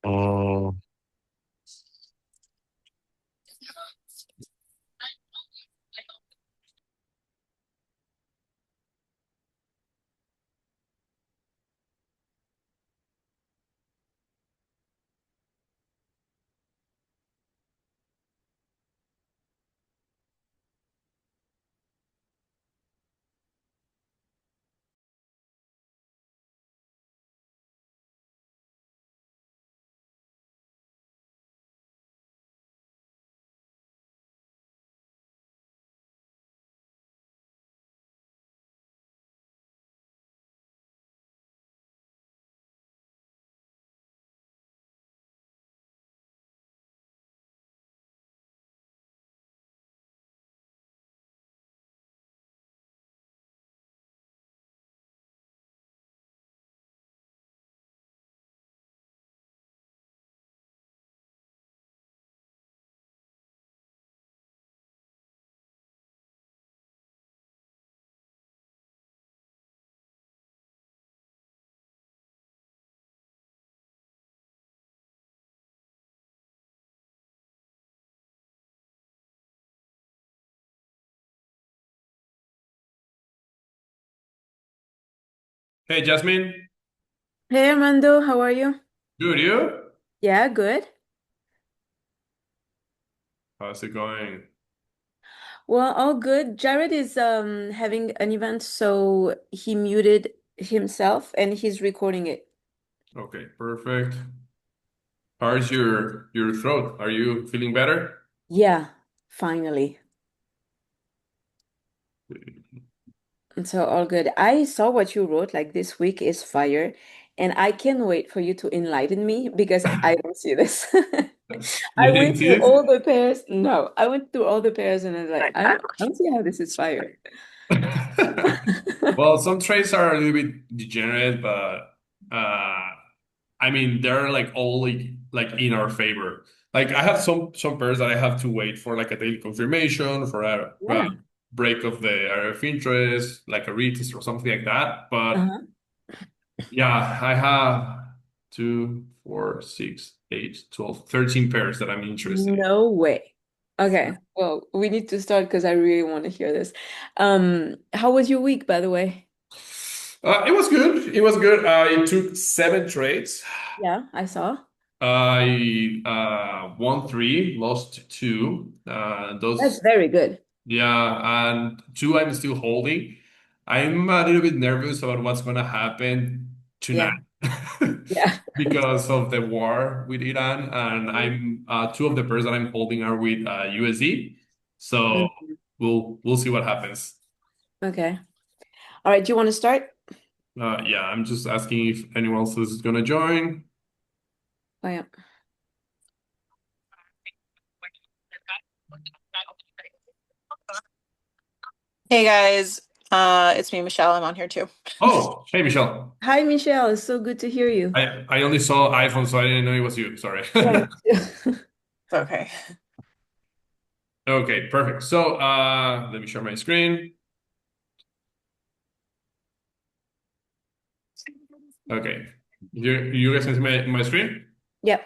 Mm, Hey, Jasmine. Hey Armando, how are you? Good, you? Yeah, good. How's it going? Well, all good. Jared is having an event, so he muted himself and he's recording it. Okay, perfect. How's your throat? Are you feeling better? Yeah, finally. And so all good. I saw what you wrote, like this week is fire, and I can't wait for you to enlighten me because I don't see this. I You didn't went see through it? all the pairs. No, I went through all the pairs and I was like, I don't see how this is fire. Well, some traits are a little bit degenerate, but I mean they're like all like in our favor. Like I have some pairs that I have to wait for like a daily confirmation for a Yeah. break of the area of interest, like a retest or something like that. But Uh-huh. yeah, I have 2, 4, 6, 8, 12, 13 pairs that I'm interested in. No way. Okay. Well, we need to start because I really want to hear this. How was your week, by the way? It was good. It was good. I took 7 trades. Yeah, I saw. I won 3, lost 2. That's Those, very good. yeah, and 2 I'm still holding. I'm a little bit nervous about what's gonna happen tonight Yeah. Yeah. because of the war with Iran, and Mhm. I'm 2 of the pairs that I'm holding are with USD. So Mhm. we'll see what happens. Okay. All right. Do you want to start? Yeah, I'm just asking if anyone else is gonna join. Oh, yeah. Hey guys, it's me, Michelle. I'm on here too. Oh, hey Michelle. Hi, Michelle. It's so good to hear you. I only saw iPhone, so I didn't know it was you. Sorry. Yeah, me too. It's okay. Okay, perfect. So let me share my screen. Okay. You guys can see my screen? Yep.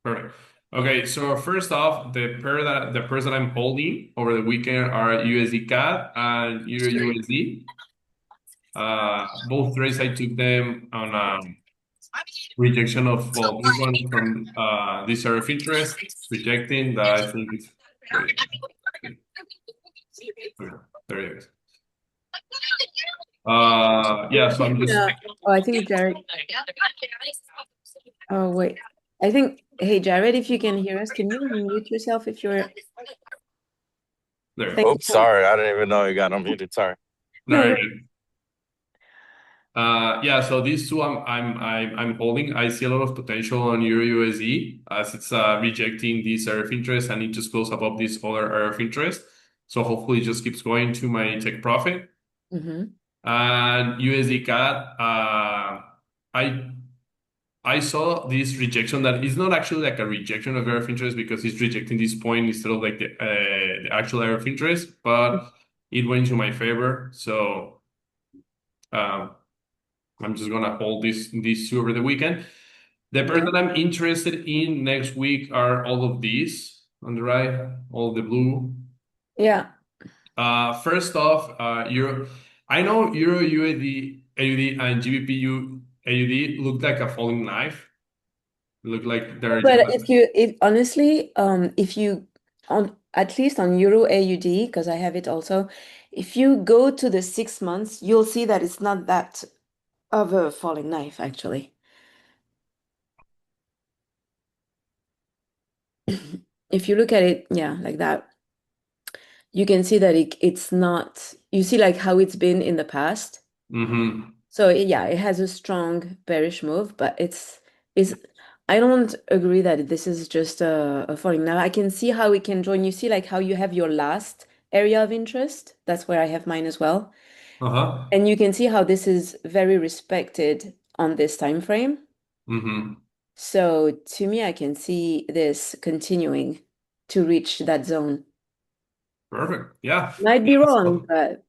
Perfect. Okay, so first off, the pairs that I'm holding over the weekend are USD CAD and Euro USD. Both trades I took them on rejection of, well, this one from this area of interest, rejecting that I think it's, wait, okay, there it is. Yeah, so I'm just, Oh, I think Jared. Oh, wait. I think, hey, Jared, if you can hear us, can you mute yourself if you're. there. Thank you Oops, so much. sorry. I didn't even know you got unmuted. Sorry. No, No, no. yeah, so these 2 I'm holding. I see a lot of potential on Euro USD as it's rejecting this area of interest and it just goes above this other area of interest. So hopefully it just keeps going to my take profit. Mm-hmm. And USD CAD, I I saw this rejection that is not actually like a rejection of area of interest because it's rejecting this point instead of like the actual area of interest, but it went to my favor. So um, I'm just gonna hold these 2 over the weekend. The pairs Okay. that I'm interested in next week are all of these on the right, all the blue. Yeah. First off, Euro. I know Euro UAD, AUD, and GBP AUD look like a falling knife. Look like they're But just. if honestly, if you on at least on Euro AUD, because I have it also, if you go to the 6 months, you'll see that it's not that of a falling knife, actually. If you look at it, yeah, like that, you can see that it's not, you see like how it's been in the past. Mm-hmm. So yeah, it has a strong bearish move, but it's I don't agree that this is just a falling. Now I can see how it can join. You see like how you have your last area of interest. That's where I have mine as well. Uh-huh. And you can see how this is very respected on this time frame. Mm-hmm. So to me, I can see this continuing to reach that zone. Perfect. Yeah. Might be Yeah. wrong, but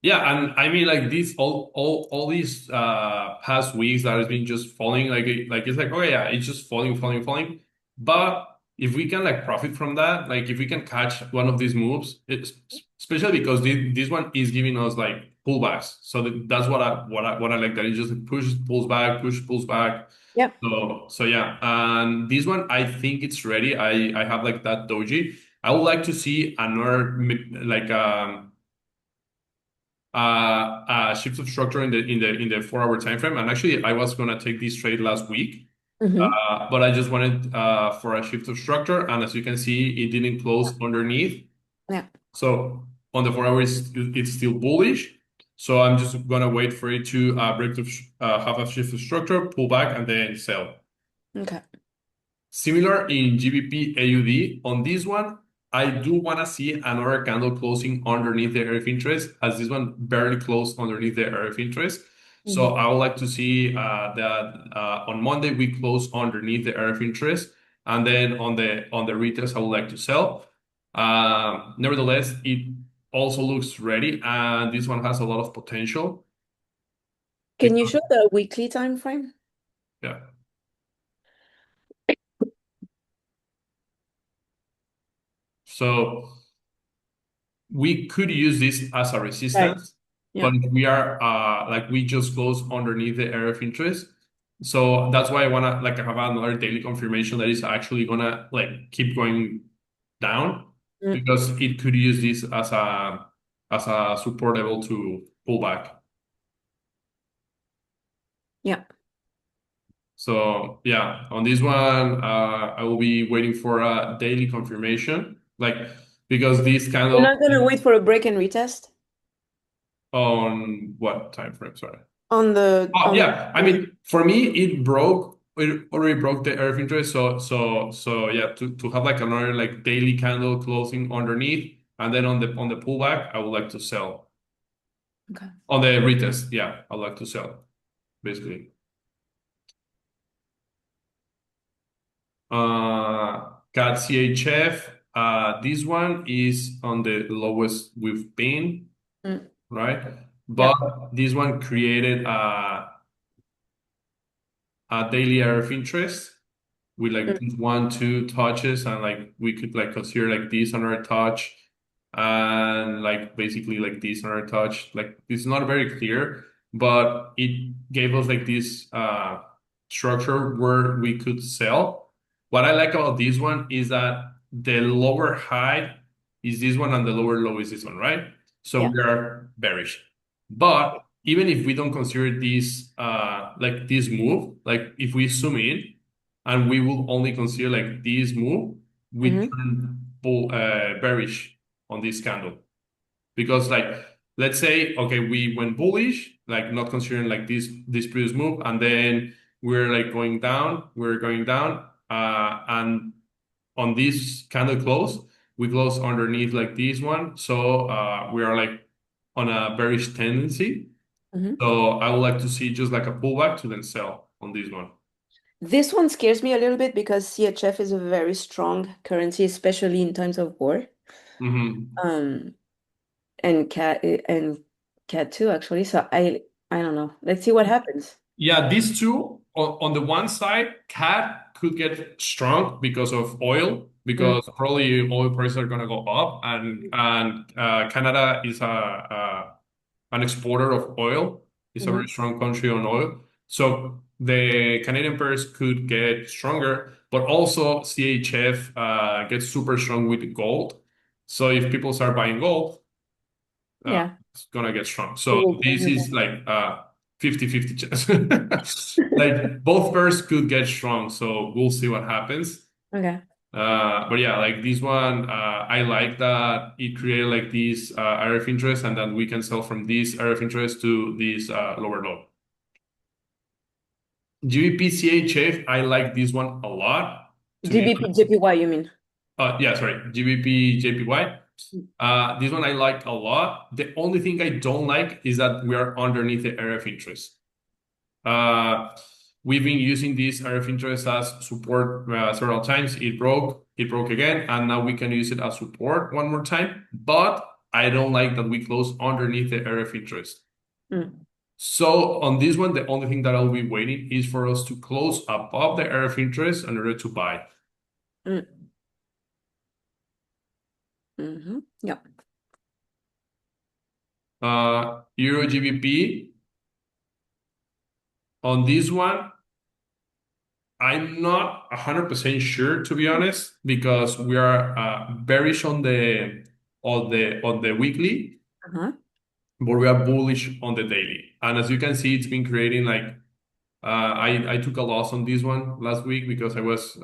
Yeah, and I mean like these all these past weeks that has been just falling like it's like, oh yeah, it's just falling. But if we can like profit from that, like if we can catch one of these moves, it's especially because this one is giving us like pullbacks. So that's what I like, that it just pushes, pulls back, push, pulls back. yeah. So yeah, and this one I think it's ready. I have like that doji. I would like to see another like shift of structure in the 4 hour time frame. And actually, I was gonna take this trade last week, Hmm. but I just wanted for a shift of structure. And as you can see, it didn't close underneath. Yeah. So on the 4 hours, it's still bullish. So I'm just gonna wait for it to break the have a shift of structure, pull back, and then sell. Okay. Similar in GBP AUD. On this one, I do want to see another candle closing underneath the area of interest, as this one barely closed underneath the area of interest. So Hmm. I would like to see that on Monday we close underneath the area of interest, and then on the retest I would like to sell. Nevertheless, it also looks ready, and this one has a lot of potential Can you because show the weekly time frame? yeah. So we could use this as a Right. resistance, Yeah. but we are like we just close underneath the area of interest. So that's why I wanna like have another daily confirmation that is actually gonna like keep going down, Mm. because it could use this as a support level to pull back. Yeah. So yeah, on this one, I will be waiting for a daily confirmation, like because this kind You're of not gonna wait for a break and retest on what time frame? Sorry. on the Oh on yeah, I mean, for me, it broke. It already broke the area of interest. So yeah, to have like another like daily candle closing underneath, and then on the pullback, I would like to sell. okay. On the retest, yeah, I'd like to sell, basically. CAD CHF. This one is on the lowest we've been, Mm. right? Yeah. But this one created a daily area of interest with like Mm. these 1, 2 touches, and like we could like consider like this another touch, and like basically like this another touch. Like it's not very clear, but it gave us like this structure where we could sell. What I like about this one is that the lower high is this one and the lower low is this one, right? So Yeah. we are bearish. But even if we don't consider this like this move, like if we zoom in and we will only consider like this move, we Hmm. turn bearish on this candle. Because like let's say, okay, we went bullish, like not considering like this previous move, and then we're like we're going down, and on this candle close, we close underneath like this one. So we are like on a bearish tendency. Hmm. So I would like to see just like a pullback to then sell on this one. This one scares me a little bit because CHF is a very strong currency, especially in times of war. Mm-hmm. Um, and CAD too, actually. So I don't know. Let's see what happens. Yeah, these two on the one side, CAD could get strong because of oil, because probably oil prices are gonna go up, and Canada is an exporter of oil. It's a very strong country on oil. So the Canadian pairs could get stronger, but also CHF gets super strong with gold. So if people start buying gold, Yeah. it's gonna get strong. It So will go this with is it. like 50-50 chance. Like both pairs could get strong, so we'll see what happens. Okay. But yeah, like this one, I like that it created like this area of interest, and that we can sell from this area of interest to this lower low. GBP CHF, I like this one a lot. To be GBP honest. JPY, you mean? Yeah, sorry, GBP JPY. This one I like a lot. The only thing I don't like is that we are underneath the area of interest. We've been using this area of interest as support several times. It broke again, and now we can use it as support one more time. But I don't like that we close underneath the area of interest. So on this one, the only thing that I'll be waiting is for us to close above the area of interest in order to buy. Yeah. Euro GBP. On this one, I'm not 100% sure, to be honest, because we are bearish on the weekly, but we are bullish on the daily. And as you can see, it's been creating like I took a loss on this one last week because I was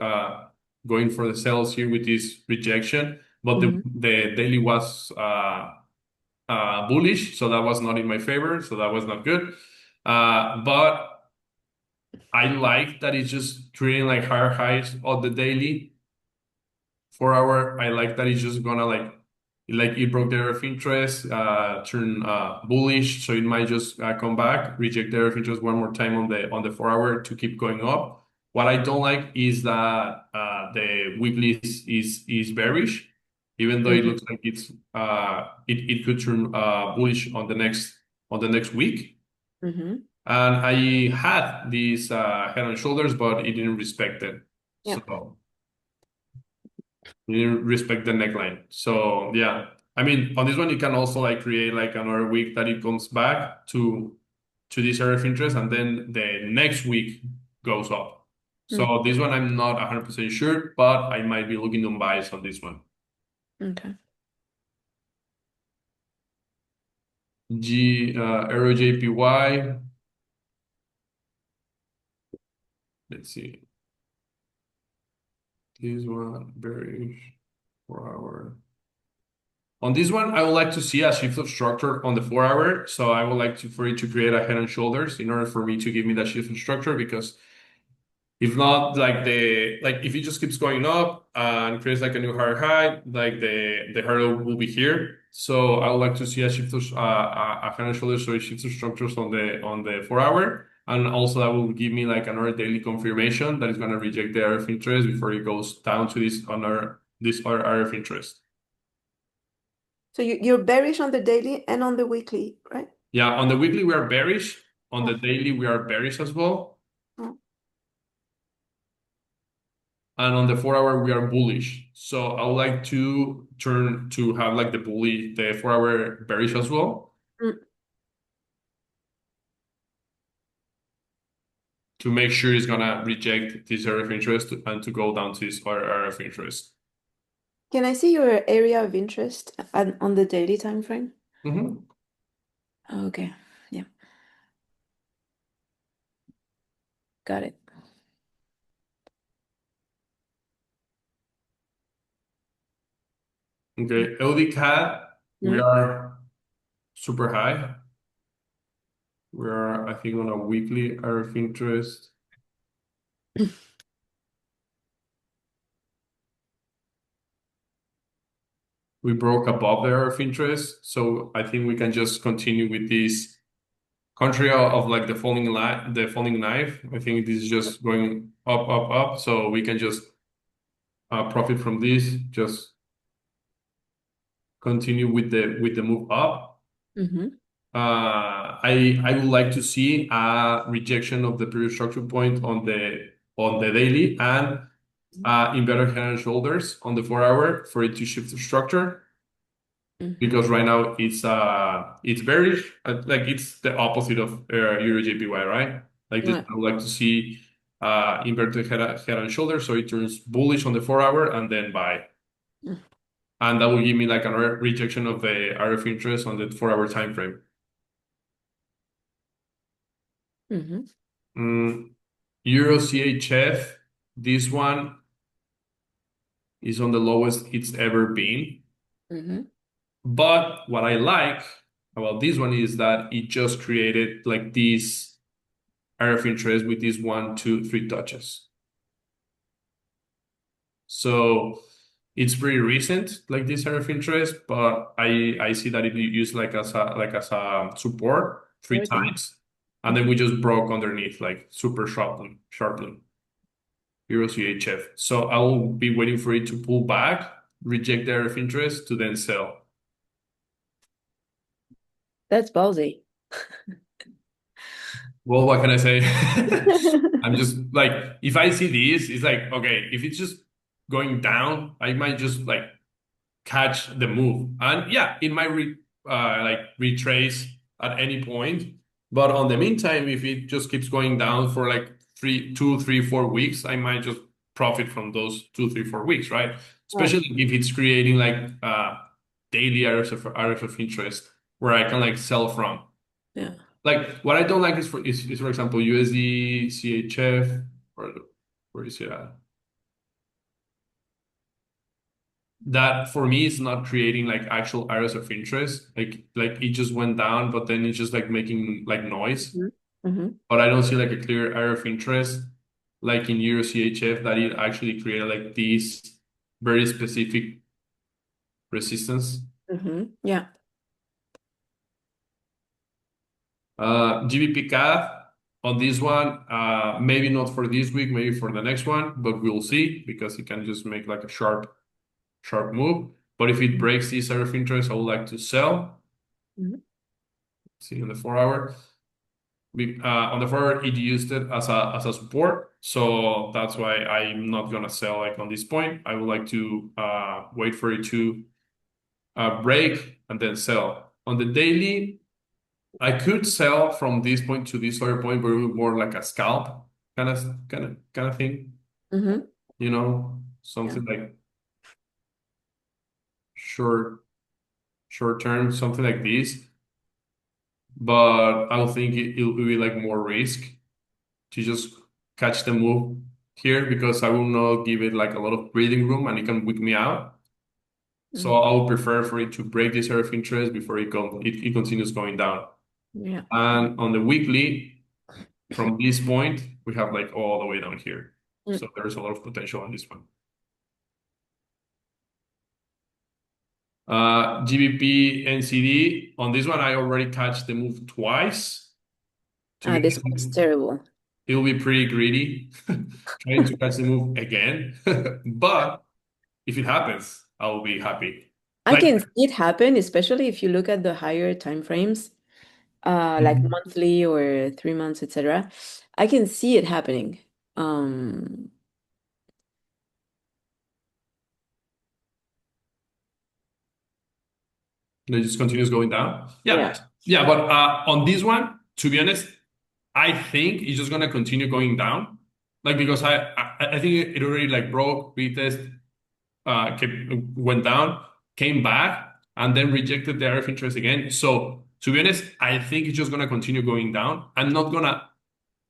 going for the sells here with this rejection, but the daily was bullish, so that was not in my favor, so that was not good. But I like that it's just creating like higher highs on the daily 4 hour. I like that it's just gonna like it broke the area of interest, turn bullish, so it might just come back, reject the area of interest one more time on the 4 hour to keep going up. What I don't like is that the weekly is bearish, even though it looks like it's it could turn bullish on the next week. And I had these head and shoulders, but it didn't respect it. Yeah. So it didn't respect the neckline. So yeah, I mean, on this one, you can also like create like another week that it comes back to this area of interest, and then the next week goes up. So this one, I'm not 100% sure, but I might be looking to buys on this one. Okay. Euro JPY. Let's see. This one, bearish, 4 hour. On this one, I would like to see a shift of structure on the 4 hour. So I would like for it to create a head and shoulders in order for me to give me that shift of structure, because if not, like if it just keeps going up and creates like a new higher high, like the hurdle will be here. So I would like to see a shift of a head and shoulders, so it shifts of structures on the 4 hour. And also that will give me like another daily confirmation that is going to reject the area of interest before it goes down to this other area of interest. So you're bearish on the daily and on the weekly, right? Yeah, on the weekly we are bearish. On the daily we are bearish as well. And on the 4 hour we are bullish. So I would like to turn to have like the 4 hour bearish as well. To make sure it's gonna reject this area of interest and to go down to this other area of interest. Can I see your area of interest on the daily time frame? Okay. Yeah. Got it. Okay, LDCAT, we are super high. We are, I think, on a weekly area of interest. We broke above the area of interest, so I think we can just continue with this country of like the falling knife. I think this is just going up, up, up, so we can just profit from this. Just continue with the move up. I would like to see a rejection of the previous structure point on the daily and inverted head and shoulders on the 4 hour for it to shift the structure because right now it's bearish, like it's the opposite of Euro JPY, right? Like this, Yeah. I would like to see inverted head and shoulders so it turns bullish on the 4 hour and then buy. Mm. And that will give me like another rejection of the RF interest on the 4 hour time frame. Euro CHF, this one is on the lowest it's ever been. But what I like about this one is that it just created like this RF interest with these 1, 2, 3 touches. So it's pretty recent, like this RF interest, but I see that it used like as a support three Okay. times, and then we just broke underneath like super sharply. Euro CHF. So I will be waiting for it to pull back, reject the RF interest to then sell. That's ballsy. Well, what can I say? I'm just like, if I see this, it's like, okay, if it's just going down, I might just like catch the move. And yeah, it might like retrace at any point. But on the meantime, if it just keeps going down for like 2, 3, 4 weeks, I might just profit from those 2, 3, 4 weeks, right? Especially if it's creating like daily areas of interest where I can like sell from. Yeah. Like what I don't like is for example USD CHF or where is it at? That for me is not creating like actual areas of interest. Like it just went down, but then it's just like making like noise. But I don't see like a clear area of interest like in Euro CHF that it actually created like this very specific resistance. Yeah. GBP CAD on this one, maybe not for this week, maybe for the next one, but we'll see because it can just make like a sharp move. But if it breaks this area of interest, I would like to sell. See on the 4 hour. On the 4 hour, it used it as a support, so that's why I'm not gonna sell like on this point. I would like to wait for it to break and then sell. On the daily, I could sell from this point to this other point, but it would more like a scalp kind of thing. You know, something like short term, something like this. But I don't think it will be like more risk to just catch the move here because I will not give it like a lot of breathing room and it can weak me out. So I would prefer for it to break this area of interest before it continues going down. Yeah. And on the weekly, from this point, we have like all the way down here. So there's a lot of potential on this one. GBP NCD, on this one, I already catch the move twice. This one's terrible. It will be pretty greedy trying to catch the move again. But if it happens, I will be happy. I can see it happen, especially if you look at the higher time frames, like monthly or 3 months, etc. I can see it happening. It just continues going down. Yeah. Yeah, but on this one, to be honest, I think it's just gonna continue going down. Like because I think it already like broke, retest, went down, came back, and then rejected the RF interest again. So to be honest, I think it's just gonna continue going down. I'm not gonna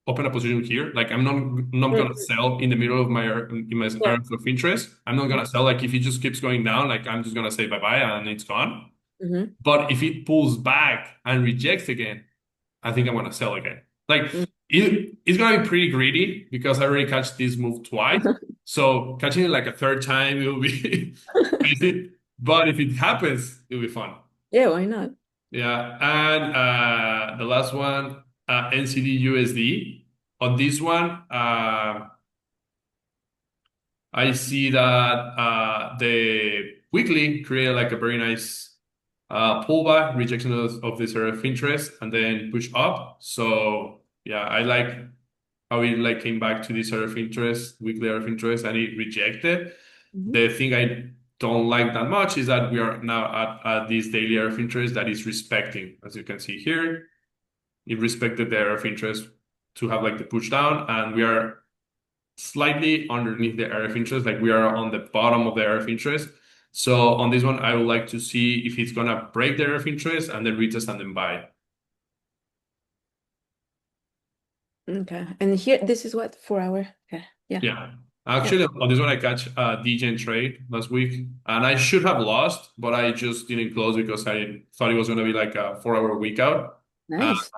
open a position here. Like I'm not gonna sell in the middle of my RF of interest. I'm not gonna sell like if it just keeps going down, like I'm just gonna say bye-bye and it's gone. But if it pulls back and rejects again, I think I'm gonna sell again. Like it's gonna be pretty greedy because I already catch this move twice. So catching it like a third time, it will be crazy. But if it happens, it'll be fun. Yeah, why not? Yeah, and the last one, NCD USD. On this one, I see that the weekly created like a very nice pullback, rejection of this area of interest, and then push up. So yeah, I like how it like came back to this area of interest, weekly area of interest, and it rejected. Mhm. The thing I don't like that much is that we are now at this daily area of interest that is respecting, as you can see here, it respected the area of interest to have like the push down, and we are slightly underneath the area of interest, like we are on the bottom of the area of interest. So on this one, I would like to see if it's gonna break the area of interest and then retest and then buy. Okay. And here, this is what, 4 hour? Okay. Yeah. Yeah. Actually, on this one, I catch a DGen trade last week, and I should have lost, but I just didn't close because I thought it was gonna be like a 4 hour week out. Nice.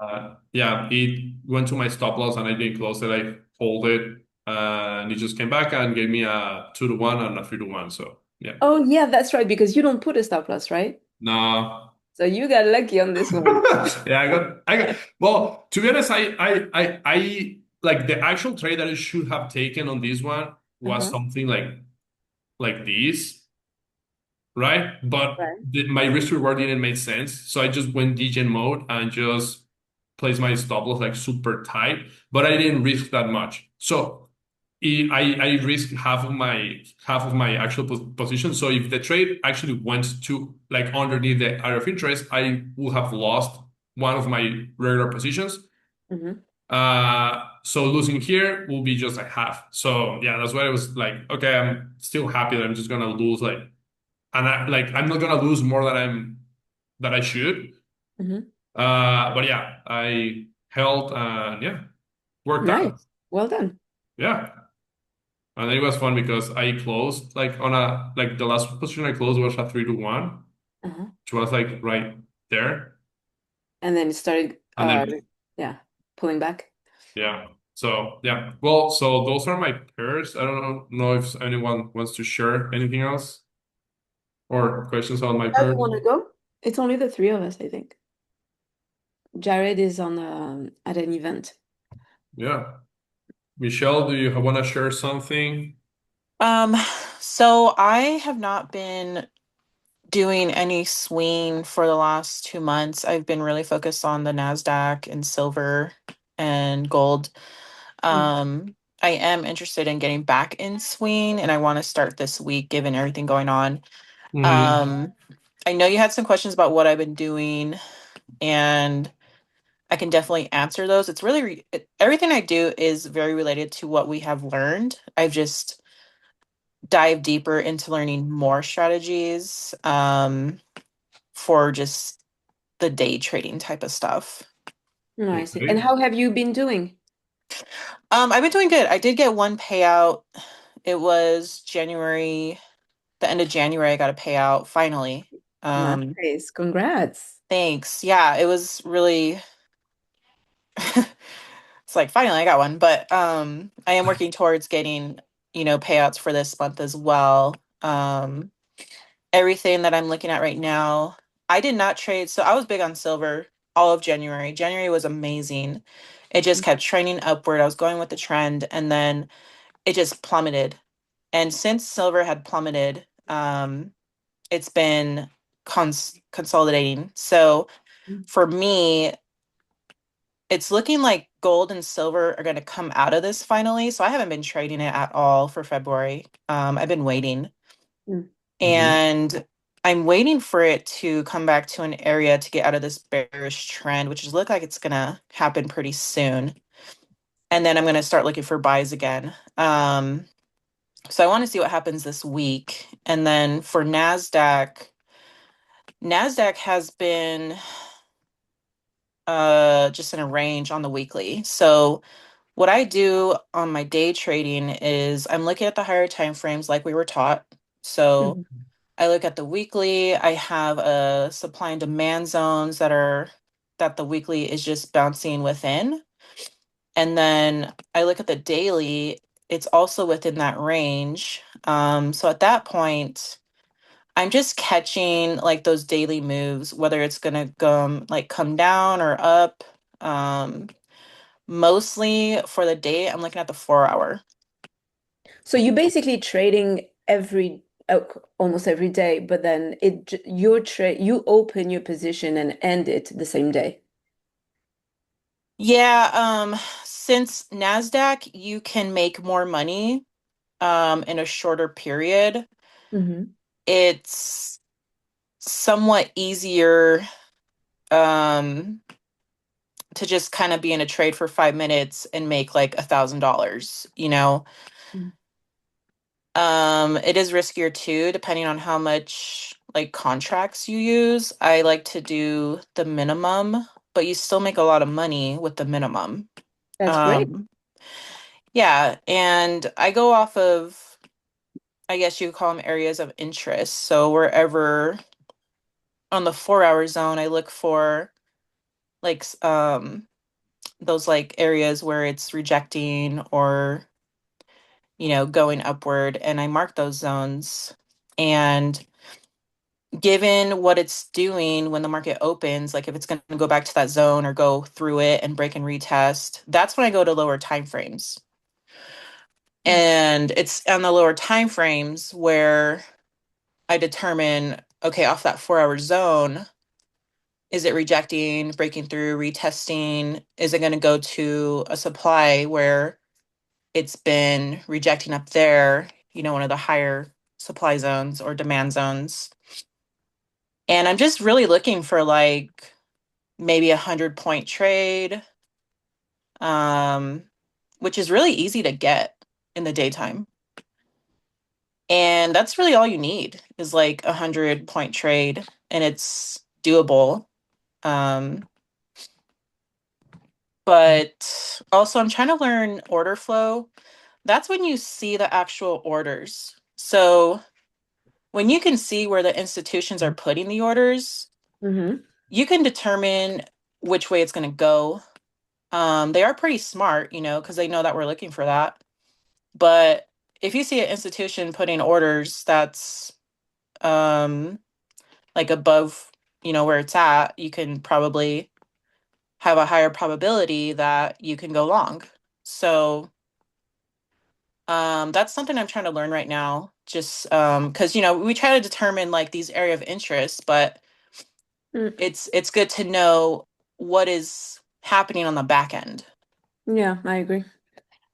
Yeah, it went to my stop loss and I didn't close it. I hold it, and it just came back and gave me a 2-to-1 and a 3-to-1. So yeah, Oh, yeah, that's right, because you don't put a stop loss, right? no. So you got lucky on this one. Yeah, I got. Well, to be honest, I like the actual trade that I should have taken on this one was Uh-huh. something like this, right? But Right. my risk reward didn't make sense, so I just went degen mode and just placed my stop loss like super tight, but I didn't risk that much. So I risked half of my actual position. So if the trade actually went to like underneath the area of interest, I would have lost one of my regular positions. Mhm. So losing here will be just like half. So yeah, that's why I was like, okay, I'm still happy that I'm just gonna lose and I'm not gonna lose more that I should. Mhm. But yeah, I held and yeah, worked out. Nice. Well done. Yeah. And it was fun because I closed like on a like the last position I closed was a 3-to-1, Uh-huh. which was like right there. And then it started, And then yeah, pulling back. yeah. So yeah. Well, so those are my pairs. I don't know if anyone wants to share anything else or questions on my How do pairs. you want to go? It's only the three of us, I think. Jared is on at an event. Yeah. Michelle, do you want to share something? Um, so I have not been doing any swing for the last 2 months. I've been really focused on the NASDAQ and silver and gold. I am interested in getting back in swing, and I want to start this week given everything going on. Mhm. I know you had some questions about what I've been doing, and I can definitely answer those. It's really everything I do is very related to what we have learned. I've just dive deeper into learning more strategies for just the day trading type of stuff. No, I see. Okay. And how have you been doing? I've been doing good. I did get one payout. It was January, the end of January, I got a payout finally. Nice. Congrats. Thanks. Yeah, it was really it's like finally I got one, but I am working towards getting, payouts for this month as well. Everything that I'm looking at right now, I did not trade. So I was big on silver all of January. January was amazing. It just kept trending upward. I was going with the trend, and then it just plummeted. And since silver had plummeted, it's been consolidating. So for me, it's looking like gold and silver are going to come out of this finally. So I haven't been trading it at all for February. I've been waiting. Mm. And I'm waiting for it to come back to an area to get out of this bearish trend, which is look like it's gonna happen pretty soon. And then I'm gonna start looking for buys again. So I want to see what happens this week. And then for NASDAQ, NASDAQ has been just in a range on the weekly. So what I do on my day trading is I'm looking at the higher time frames like we were taught. So I look at the weekly. I have a supply and demand zones that the weekly is just bouncing within. And then I look at the daily, it's also within that range. So at that point, I'm just catching like those daily moves, whether it's gonna come down or up. Mostly for the day, I'm looking at the 4 hour. So you basically trading every almost every day, but then your trade, you open your position and end it the same day. Yeah, since NASDAQ, you can make more money in a shorter period. Mm-hmm. It's somewhat easier um to just kind of be in a trade for 5 minutes and make like $1,000, you know. It is riskier too, depending on how much like contracts you use. I like to do the minimum, but you still make a lot of money with the minimum. That's great. Um, yeah, and I go off of, I guess you could call them areas of interest. So wherever on the 4 hour zone, I look for like those like areas where it's rejecting or going upward, and I mark those zones. And given what it's doing when the market opens, like if it's going to go back to that zone or go through it and break and retest, that's when I go to lower time frames. And it's on the lower time frames where I determine, okay, off that 4 hour zone, is it rejecting, breaking through, retesting? Is it going to go to a supply where it's been rejecting up there, one of the higher supply zones or demand zones? And I'm just really looking for like maybe 100-point trade, um, which is really easy to get in the daytime. And that's really all you need is like 100-point trade, and it's doable. Um, but also, I'm trying to learn order flow. That's when you see the actual orders. So when you can see where the institutions are putting the orders, Mm-hmm. you can determine which way it's going to go. They are pretty smart, because they know that we're looking for that. But if you see an institution putting orders that's like above, where it's at, you can probably have a higher probability that you can go long. So that's something I'm trying to learn right now. Just because we try to determine like these area of interest, but it's good to know what is happening on the back end. Yeah, I agree.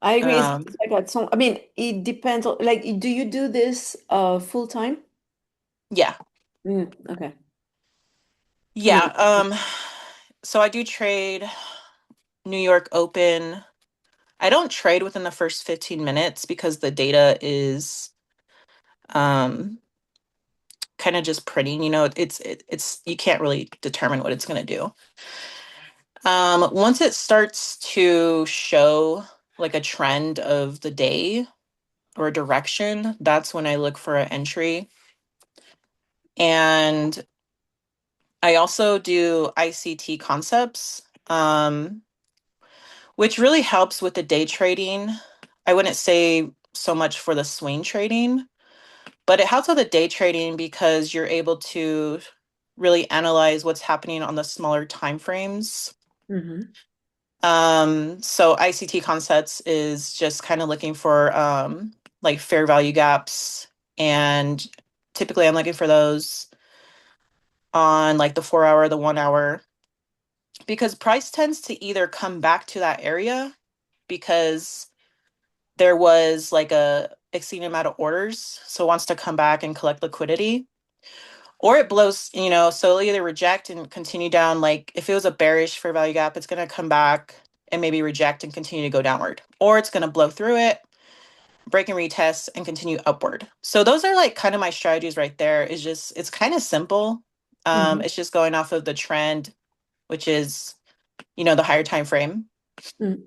I agree. It's Um, just like at some, I mean, it depends on, like, do you do this full time? yeah, Okay. yeah. Yeah. So I do trade New York Open. I don't trade within the first 15 minutes because the data is um kind of just printing, it's you can't really determine what it's going to do. Once it starts to show like a trend of the day or a direction, that's when I look for an entry. And I also do ICT concepts, which really helps with the day trading. I wouldn't say so much for the swing trading, but it helps with the day trading because you're able to really analyze what's happening on the smaller time frames. Mm-hmm. So ICT concepts is just kind of looking for like fair value gaps, and typically I'm looking for those on like the 4 hour, the 1 hour, because price tends to either come back to that area because there was like a exceeding amount of orders, so it wants to come back and collect liquidity, or it blows, so it'll either reject and continue down. Like if it was a bearish fair value gap, it's going to come back and maybe reject and continue to go downward, or it's going to blow through it, break and retest, and continue upward. So those are like kind of my strategies right there. It's kind of simple. Mm-hmm. It's just going off of the trend, which is, the higher time frame, Mm.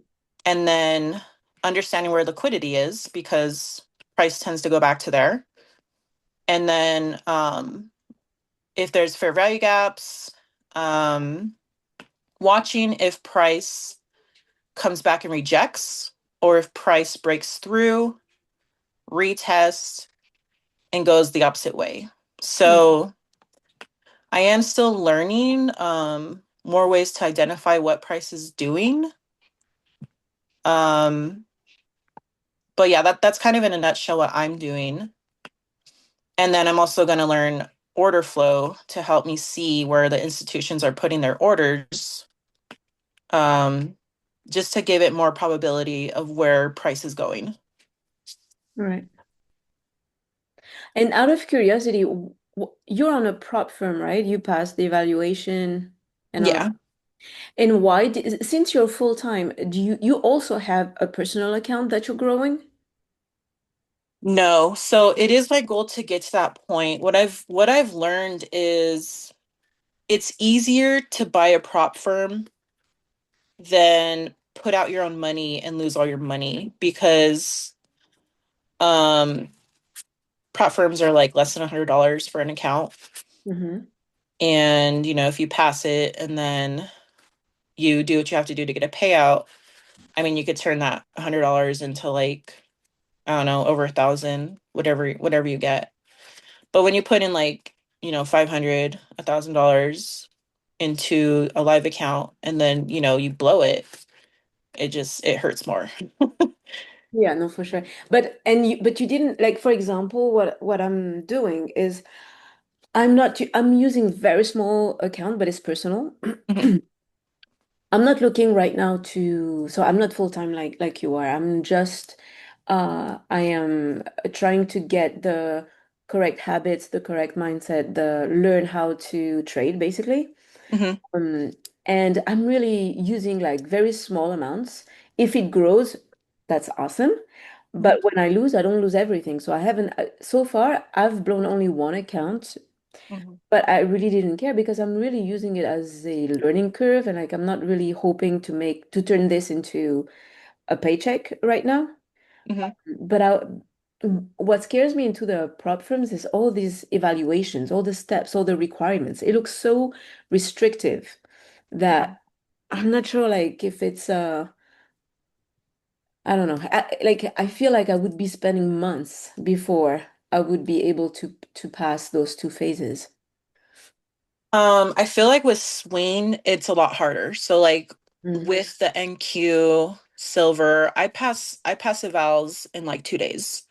and then understanding where liquidity is because price tends to go back to there. And then if there's fair value gaps, um, watching if price comes back and rejects, or if price breaks through, retests, and goes the opposite way. So I am still learning more ways to identify what price is doing. But yeah, that's kind of in a nutshell what I'm doing. And then I'm also going to learn order flow to help me see where the institutions are putting their orders, just to give it more probability of where price is going. Right. And out of curiosity, you're on a prop firm, right? You passed the evaluation and all of Yeah. And why since you're full time, do you also have a personal account that you're growing? No. So it is my goal to get to that point. What I've learned is it's easier to buy a prop firm than put out your own money and lose all your money because um prop firms are like less than $100 for an account. Mm-hmm. And, if you pass it and then you do what you have to do to get a payout, I mean, you could turn that $100 into like, I don't know, over 1,000, whatever you get. But when you put in like, 500, $1,000 into a live account and then, you blow it, it hurts more. Yeah, no, for sure. But you didn't like, for example, what I'm doing is I'm using very small account, but it's personal. Mhm, I'm not looking right now so I'm not full time like you are. I am trying to get the correct habits, the correct mindset, the learn how to trade basically. mhm, Um, and I'm really using like very small amounts. If it grows, that's awesome. mhm, But when I lose, I don't lose everything. So I haven't, so far, I've blown only one account, mhm, but I really didn't care because I'm really using it as a learning curve. And like, I'm not really hoping to turn this into a paycheck right now. mhm, But what scares me into the prop firms is all these evaluations, all the steps, all the requirements. It looks so restrictive mhm. that I'm not sure like if it's I don't know. I feel like I would be spending months before I would be able to pass those two phases. I feel like with Swain, it's a lot harder. So like Mm. with the NQ silver, I pass evals in like 2 days.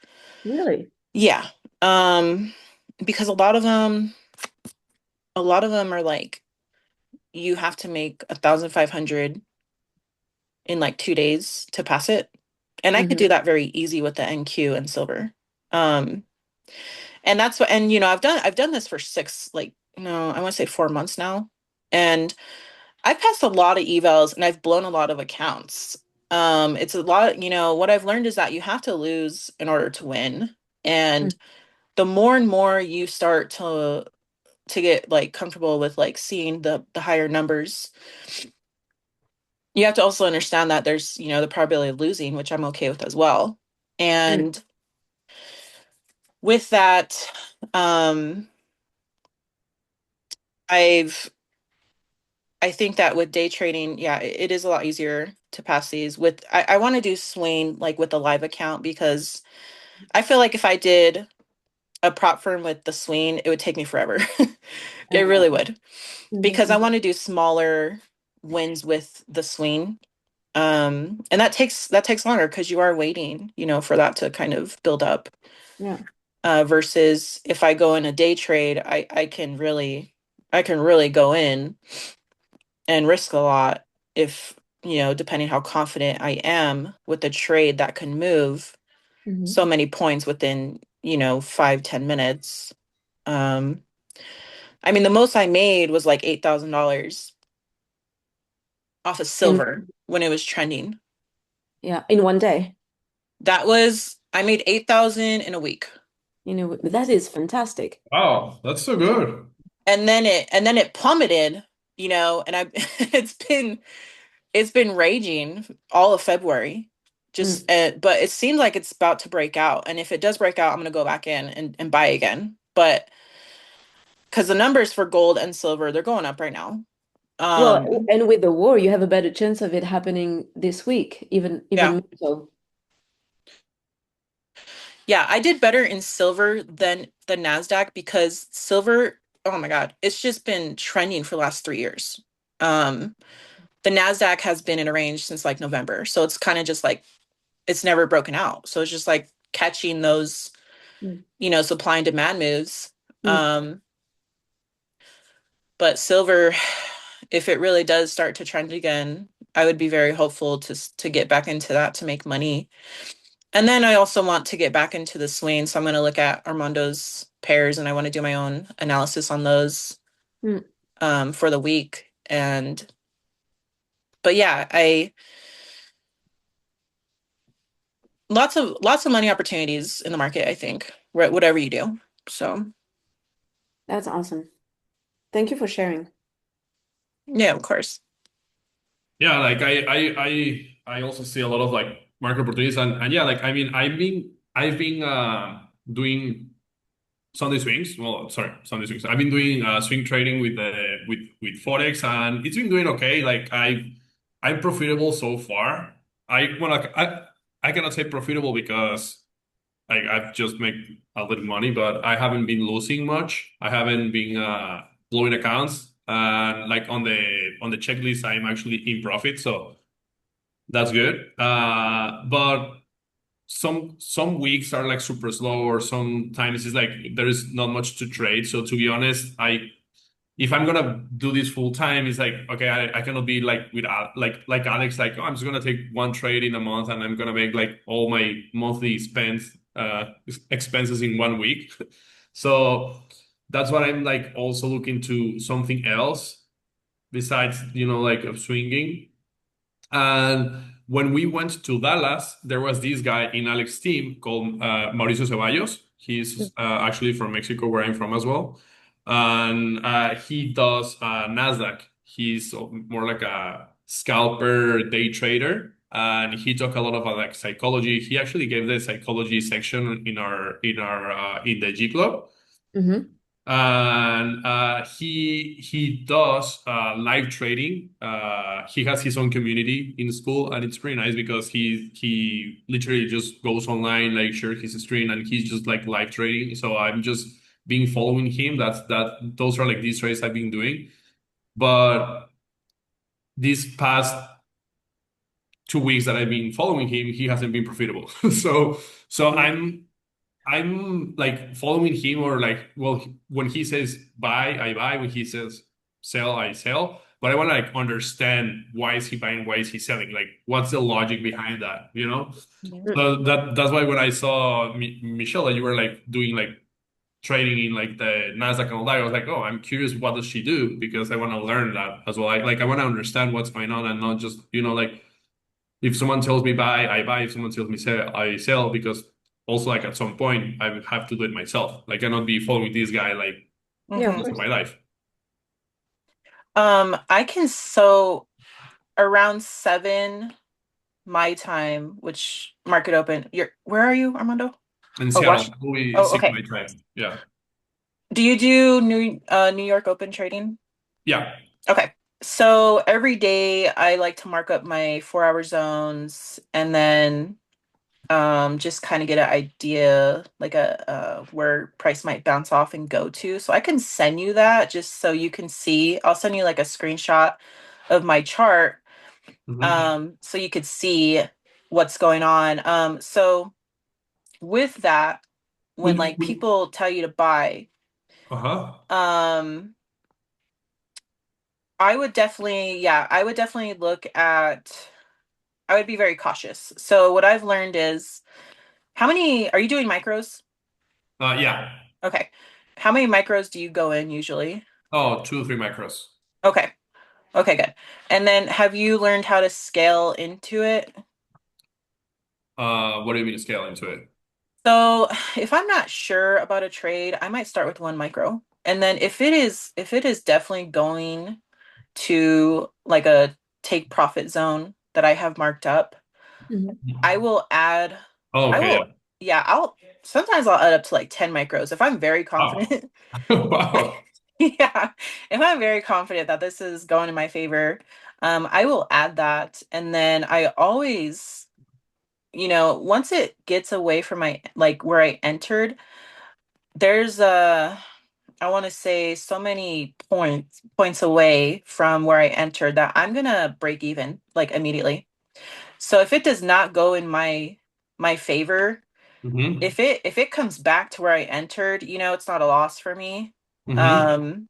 Really? Yeah. Um, because a lot of them are like you have to make 1,500 in like 2 days to pass it. And I could Hmm. do that very easy with the NQ and silver. Um, and that's what, and I've done this for six, like, no, I want to say 4 months now. And I've passed a lot of evals and I've blown a lot of accounts. It's a lot, what I've learned is that you have to lose in order to win. And the more and more you start to get like comfortable with like seeing the higher numbers, you have to also understand that there's, the probability of losing, which I'm okay with as well. Mm. And with that, um, I've I think that with day trading, yeah, it is a lot easier to pass these with I want to do Swain like with a live account because I feel like if I did a prop firm with the Swain, it would take me forever. It Yeah. really would. Because I Mhm. want to do smaller wins with the Swain. And that takes longer because you are waiting, for that to kind of build up. Yeah. Versus if I go in a day trade, I can really go in and risk a lot if, depending how confident I am with the trade that can move Hmm. so many points within, 5, 10 minutes. Um, I mean, the most I made was like $8,000 off of In silver when it was trending. yeah, in one day. I made 8,000 in a week. That is fantastic. Wow, that's so good. And then it plummeted, and I it's been raging all of February. Mm. But it seems like it's about to break out. And if it does break out, I'm gonna go back in and buy again. But because the numbers for gold and silver, they're going up right now. Well, Um, and with the war, you have a better chance of it happening this week, even yeah. more so. Yeah, I did better in silver than the NASDAQ because silver, oh my God, it's just been trending for the last 3 years. Um, the NASDAQ has been in a range since like November. So it's kind of just like it's never broken out. So it's just like catching those Mm. supply and demand moves. Mm. But silver, if it really does start to trend again, I would be very hopeful to get back into that to make money. And then I also want to get back into the swing. So I'm going to look at Armando's pairs and I want to do my own analysis on those Mm. for the week. But yeah, lots of money opportunities in the market, I think, whatever you do. So That's awesome. Thank you for sharing. yeah, of course. Yeah, like I also see a lot of like market opportunities and yeah, like I mean I've been doing Sunday swings. Well, sorry, Sunday swings. I've been doing swing trading with Forex and it's been doing okay. Like I'm profitable so far. I cannot say profitable because I've just made a little money, but I haven't been losing much. I haven't been blowing accounts. And like on the checklist, I'm actually in profit, so that's good. But some weeks are like super slow, or sometimes it's like there is not much to trade. So to be honest, if I'm gonna do this full time, it's like okay, I cannot be like with like Alex, like oh, I'm just gonna take one trade in a month and I'm gonna make like all my monthly expenses in 1 week. So that's what I'm like also looking to something else besides like of swinging. And when we went to Dallas, there was this guy in Alex's team called Mauricio Ceballos. He's actually from Mexico, where I'm from as well. And he does NASDAQ. He's more like a scalper day trader. And he talked a lot about like psychology. He actually gave the psychology section in the G Club. Mm-hmm. And he does live trading. He has his own community in school, and it's pretty nice because he literally just goes online, like shares his screen, and he's just like live trading. So I'm just been following him. Those are like these trades I've been doing. But these past 2 weeks that I've been following him, he hasn't been profitable. So I'm like following him, or like, well, when he says buy, I buy. When he says sell, I sell. But I want to like understand, why is he buying? Why is he selling? Like, what's the logic behind that? Yeah. So that's why when I saw Michelle, that you were like doing like trading in like the Nasdaq and all that, I was like, oh, I'm curious, what does she do? Because I want to learn that as well. I want to understand what's going on, and not just like, if someone tells me buy, I buy. If someone tells me sell, I sell. Because also, like, at some point, I would have to do it myself. Like, I cannot be following this guy like Yeah, of most of course. my life. I can so around 7 my time, which market open. Where are you, Armando? In Oh, Seattle, Wash. we Oh, six okay. my time. Yeah, Do you do New York Open trading? yeah. Okay. So every day I like to mark up my 4-hour zones and then just kind of get an idea like a where price might bounce off and go to. So I can send you that just so you can see. I'll send you like a screenshot of my chart Mhm. so you could see what's going on. So with that, when like Would people tell you to buy, uh-huh. um I would definitely I would be very cautious. So what I've learned is, how many are you doing micros? Yeah. Okay. How many micros do you go in usually? Oh, 2 or 3 macros. Okay. Okay, good. And then have you learned how to scale into it? What do you mean scale into it? So if I'm not sure about a trade, I might start with 1 micro. And then if it is definitely going to like a take profit zone that I have marked up, Mhm. I will add, Oh, I okay, will, yeah. yeah, sometimes I'll add up to like 10 micros if I'm very Wow. confident. Wow. Yeah, if I'm very confident that this is going in my favor, I will add that. And then I always, once it gets away from my, like where I entered, there's I want to say so many points away from where I entered that I'm gonna break even like immediately. So if it does not go in my favor, Mm-hmm. If it comes back to where I entered, it's not a loss for me. Mm-hmm.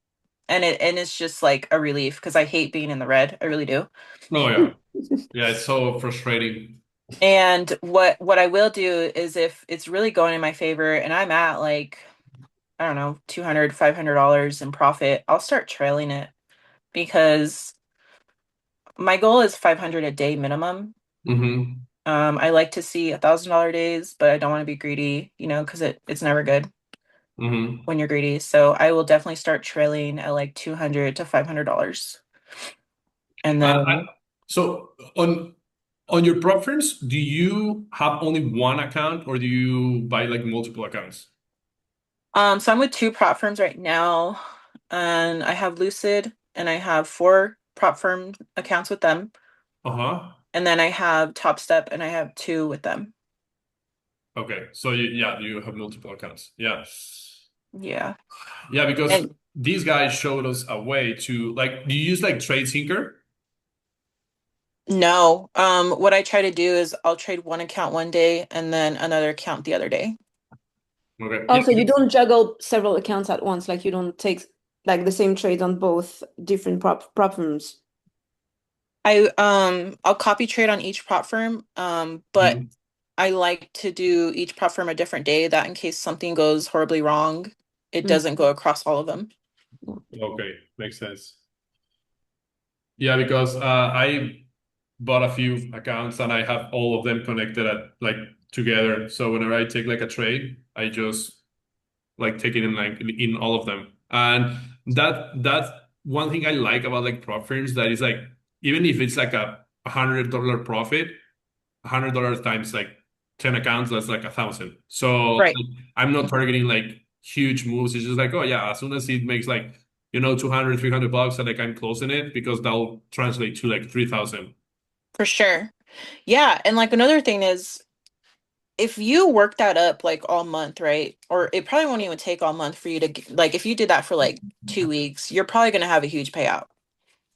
And it's just like a relief because I hate being in the red. I really do. Oh yeah. Yeah, it's so frustrating. And what I will do is if it's really going in my favor and I'm at like, I don't know, $200, $500 in profit, I'll start trailing it because my goal is 500 a day minimum. Mm-hmm. I like to see $1,000 days, but I don't want to be greedy, because it's never good Mm-hmm. when you're greedy. So I will definitely start trailing at like $200 to $500. And then So on your prop firms, do you have only one account or do you buy like multiple accounts? so I'm with two prop firms right now, and I have Lucid and I have four prop firm accounts with them. Uh-huh. And then I have Top Step and I have two with them. Okay. So you have multiple accounts. Yeah. Yeah. Yeah, because And these guys showed us a way to like, do you use like TradeSyncer? no, what I try to do is I'll trade one account one day and then another account the other day. Okay. Yeah. Also, you don't juggle several accounts at once, like you don't take like the same trades on both different prop firms. I'll copy trade on each prop firm, but Mhm. I like to do each prop firm a different day, that in case something goes horribly wrong, it Mm. doesn't go across all of them. Okay. Makes sense. Yeah, because I bought a few accounts and I have all of them connected at like together. So whenever I take like a trade, I just like take it in like in all of them. And that's one thing I like about like prop firms that is like even if it's like a $100 profit, $100 times like 10 accounts, that's like 1,000. So Right. like, I'm not targeting like huge moves. It's just like, oh yeah, as soon as it makes like 200, $300 and like I'm closing it because that'll translate to like 3,000. For sure. Yeah, and like another thing is if you work that up like all month, right? Or it probably won't even take all month for you to like if you did that for like 2 weeks, you're probably going to have a huge payout.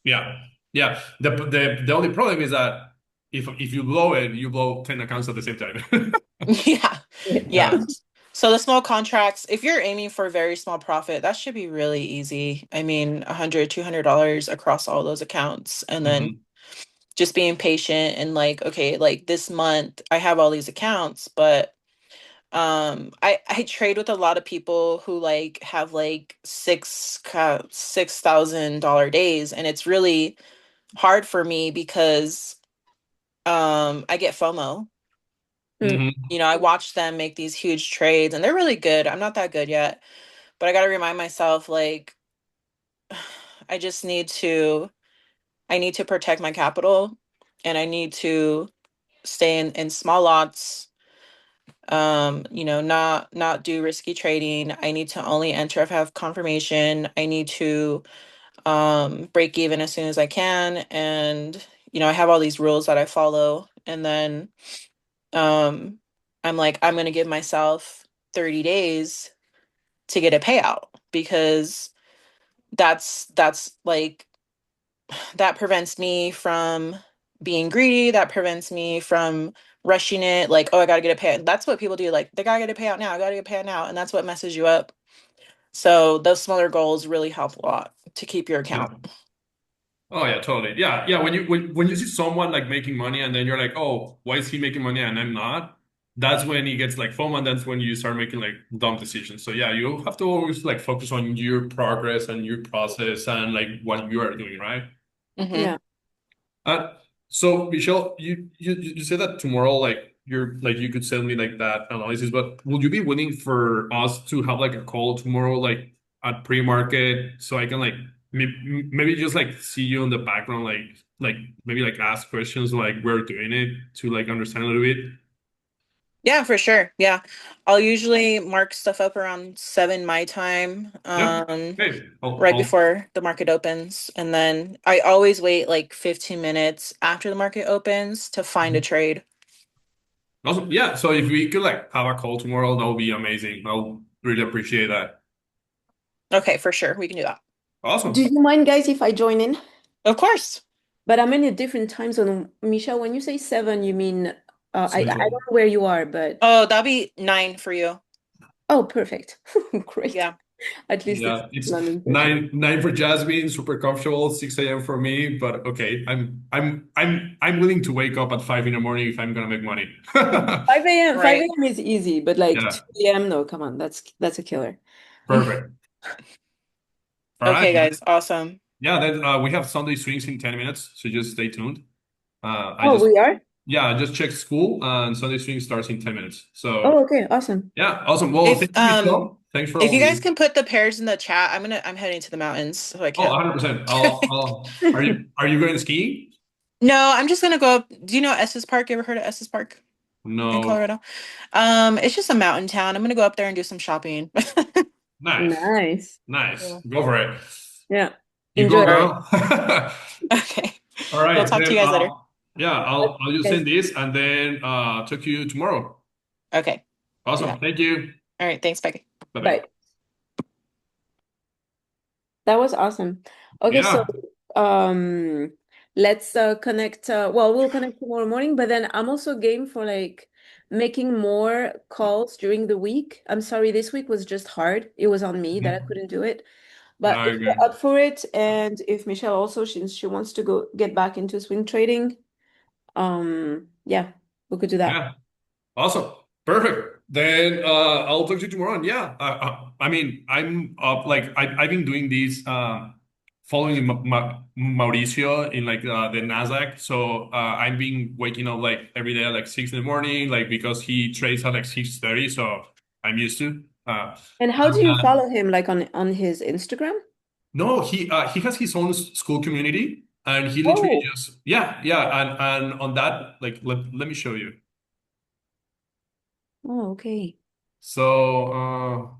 Yeah. Yeah. The only problem is that if you blow it, you blow 10 accounts at the same time. Yeah. Yeah. Yeah. So the small contracts, if you're aiming for a very small profit, that should be really easy. I mean, $100, $200 across all those accounts. And then Mhm. just being patient and like, okay, like this month I have all these accounts, but I trade with a lot of people who like have like $6,000 days, and it's really hard for me because I get FOMO. Mm. Mhm. I watch them make these huge trades and they're really good. I'm not that good yet, but I got to remind myself like I just need to protect my capital, and I need to stay in small lots, not do risky trading. I need to only enter if I have confirmation. I need to break even as soon as I can, and I have all these rules that I follow, and then um I'm like I'm going to give myself 30 days to get a payout because that's like that prevents me from being greedy. That prevents me from rushing it. Like, oh, I gotta get a payout. That's what people do. Like, they gotta get a payout now. I gotta get a payout now, and that's what messes you up. So those smaller goals really help a lot to keep your Yeah. account. Oh yeah, totally. Yeah, yeah. When you see someone like making money and then you're like, oh, why is he making money and I'm not? That's when he gets like FOMO, and that's when you start making like dumb decisions. So yeah, you have to always like focus on your progress and your process and like what you are doing, right? Hmm. Yeah. Uh, so Michelle, you said that tomorrow, like you could send me like that analysis, but would you be willing for us to have like a call tomorrow, like at pre-market, so I can like maybe just like see you in the background, like maybe like ask questions like we're doing it to like understand a little bit. Yeah, for sure. Yeah. I'll usually mark stuff up around 7 my time, Yeah. Hey, right before the market opens. And then I always wait like 15 minutes after the market opens to find a trade. awesome. Yeah. So if we could like have a call tomorrow, that would be amazing. I'll really appreciate that. Okay, for sure. We can do that. Do Awesome. you mind, guys, if I join in? Of course. But I'm in a different time zone. Michelle, when you say 7, you mean I don't know where you are, but Oh, that'll be 9 for you. oh, perfect. Great. Yeah. At least Yeah, it's it's London station. nine for Jasmine, super comfortable, 6 a.m. for me, but okay, I'm willing to wake up at 5 in the morning if I'm gonna make money. 5 a.m. 5 Right. a.m. is easy, but like Yeah, 2 a.m. No, come on, that's a killer. perfect. All right. Okay, guys. Awesome. Yeah, then we have Sunday swings in 10 minutes, so just stay tuned. Oh, we are? I just checked school and Sunday swing starts in 10 minutes. So Oh, okay, awesome. yeah, awesome. Well, If thank you, Michelle. Thanks for if all you the guys can put the pairs in the chat, I'm heading to the mountains, so I Oh, can't. 100%. Are you going skiing? No, I'm just gonna go up. Do you know Estes Park? You ever heard of Estes Park in No. Colorado? It's just a mountain town. I'm gonna go up there and do some shopping. Nice. Nice. Go for it. Yeah. You go, Enjoy. girl. Okay. All right. We'll talk to you guys later. I'll just Okay. send this and then talk to you tomorrow. Okay. Awesome. Yeah. Thank you. All right. Thanks. Bye. Bye-bye. Bye. That was awesome. Okay, so let's connect. Well, we'll connect tomorrow morning, but then I'm also game for like making more calls during the week. I'm sorry, this week was just hard. It was on me that I couldn't do it. But No, if you're you're good. up for it, and if Michelle also, since she wants to go get back into swing trading, yeah, we could do that. Yeah. Awesome. Perfect. Then I'll talk to you tomorrow. And yeah, I mean, I'm up like I've been doing these following Mauricio in like the Nasdaq. So I've been waking up like every day at like 6 in the morning, like because he trades at like 6:30. So I'm used to. And how do you follow him, like on his Instagram? No, he has his own school community, and he literally Oh, just and on that like let me show you. oh, okay. So